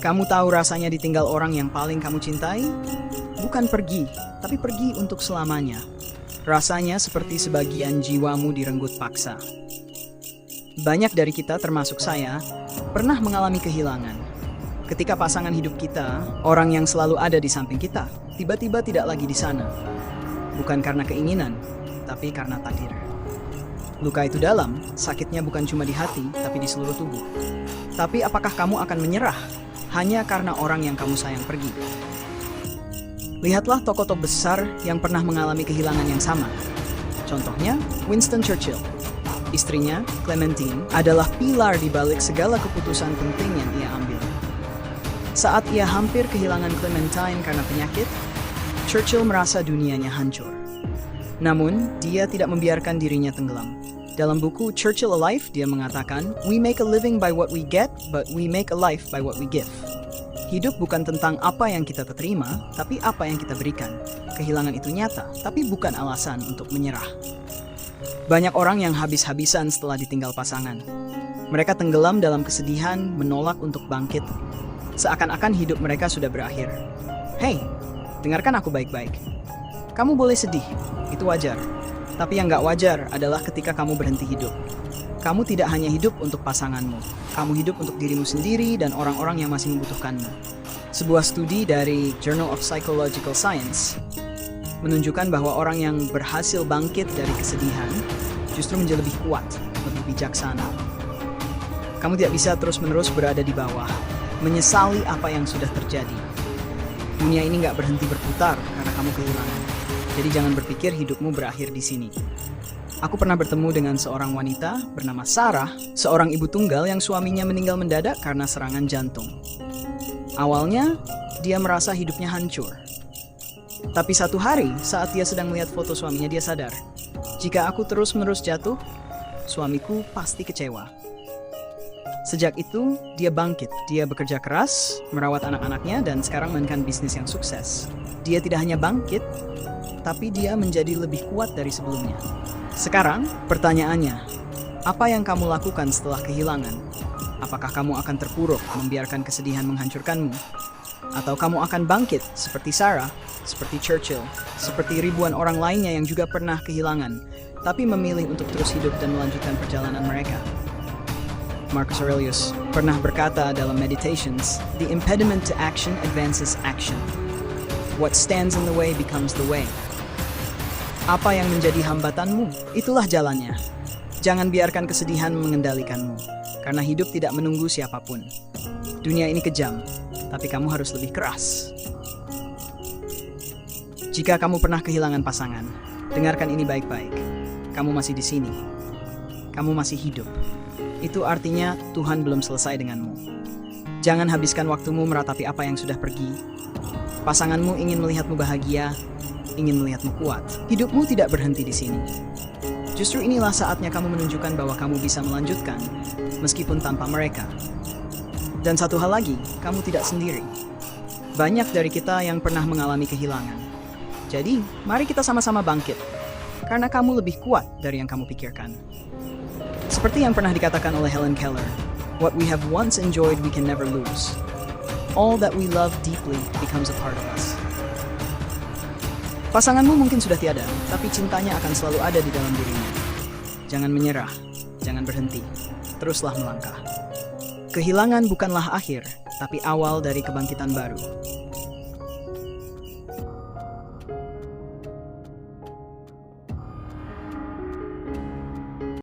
Kamu tahu rasanya ditinggal orang yang paling kamu cintai? Bukan pergi, tapi pergi untuk selamanya. Rasanya seperti sebagian jiwamu direnggut paksa. Banyak dari kita, termasuk saya, pernah mengalami kehilangan. Ketika pasangan hidup kita, orang yang selalu ada di samping kita, tiba-tiba tidak lagi di sana. Bukan karena keinginan, tapi karena takdir. Luka itu dalam, sakitnya bukan cuma di hati, tapi di seluruh tubuh. Tapi apakah kamu akan menyerah hanya karena orang yang kamu sayang pergi? Lihatlah tokoh-tokoh besar yang pernah mengalami kehilangan yang sama. Contohnya, Winston Churchill. Istrinya, Clementine, adalah pilar di balik segala keputusan penting yang ia ambil. Saat ia hampir kehilangan Clementine karena penyakit, Churchill merasa dunianya hancur. Namun, dia tidak membiarkan dirinya tenggelam. Dalam buku Churchill Alive, dia mengatakan, "We make a living by what we get, but we make a life by what we give." Hidup bukan tentang apa yang kita terima, tapi apa yang kita berikan. Kehilangan itu nyata, tapi bukan alasan untuk menyerah. Banyak orang yang habis-habisan setelah ditinggal pasangan. Mereka tenggelam dalam kesedihan, menolak untuk bangkit. Seakan-akan hidup mereka sudah berakhir. Hei, dengarkan aku baik-baik. Kamu boleh sedih, itu wajar. Tapi yang gak wajar adalah ketika kamu berhenti hidup. Kamu tidak hanya hidup untuk pasanganmu, kamu hidup untuk dirimu sendiri dan orang-orang yang masih membutuhkanmu. Sebuah studi dari Journal of Psychological Science menunjukkan bahwa orang yang berhasil bangkit dari kesedihan justru menjadi lebih kuat, lebih bijaksana. Kamu tidak bisa terus-menerus berada di bawah, menyesali apa yang sudah terjadi. Dunia ini gak berhenti berputar karena kamu kehilangan. Jadi jangan berpikir hidupmu berakhir di sini. Aku pernah bertemu dengan seorang wanita bernama Sarah, seorang ibu tunggal yang suaminya meninggal mendadak karena serangan jantung. Awalnya, dia merasa hidupnya hancur. Tapi satu hari, saat dia sedang melihat foto suaminya, dia sadar, jika aku terus-menerus jatuh, suamiku pasti kecewa. Sejak itu, dia bangkit. Dia bekerja keras, merawat anak-anaknya, dan sekarang melakukan bisnis yang sukses. Dia tidak hanya bangkit, tapi dia menjadi lebih kuat dari sebelumnya. Sekarang, pertanyaannya, apa yang kamu lakukan setelah kehilangan? Apakah kamu akan terpuruk membiarkan kesedihan menghancurkanmu? Atau kamu akan bangkit seperti Sarah, seperti Churchill, seperti ribuan orang lainnya yang juga pernah kehilangan, tapi memilih untuk terus hidup dan melanjutkan perjalanan mereka? Marcus Aurelius pernah berkata dalam Meditations, "The impediment to action advances action. What stands in the way becomes the way." Apa yang menjadi hambatanmu, itulah jalannya. Jangan biarkan kesedihan mengendalikanmu, karena hidup tidak menunggu siapapun. Dunia ini kejam, tapi kamu harus lebih keras. Jika kamu pernah kehilangan pasangan, dengarkan ini baik-baik. Kamu masih di sini. Kamu masih hidup. Itu artinya Tuhan belum selesai denganmu. Jangan habiskan waktumu meratapi apa yang sudah pergi. Pasanganmu ingin melihatmu bahagia, ingin melihatmu kuat. Hidupmu tidak berhenti di sini. Justru inilah saatnya kamu menunjukkan bahwa kamu bisa melanjutkan, meskipun tanpa mereka. Dan satu hal lagi, kamu tidak sendiri. Banyak dari kita yang pernah mengalami kehilangan. Jadi, mari kita sama-sama bangkit, karena kamu lebih kuat dari yang kamu pikirkan. Seperti yang pernah dikatakan oleh Helen Keller, "What we have once enjoyed we can never lose. All that we love deeply becomes a part of us." Pasanganmu mungkin sudah tiada, tapi cintanya akan selalu ada di dalam dirimu. Jangan menyerah, jangan berhenti, teruslah melangkah. Kehilangan bukanlah akhir, tapi awal dari kebangkitan baru.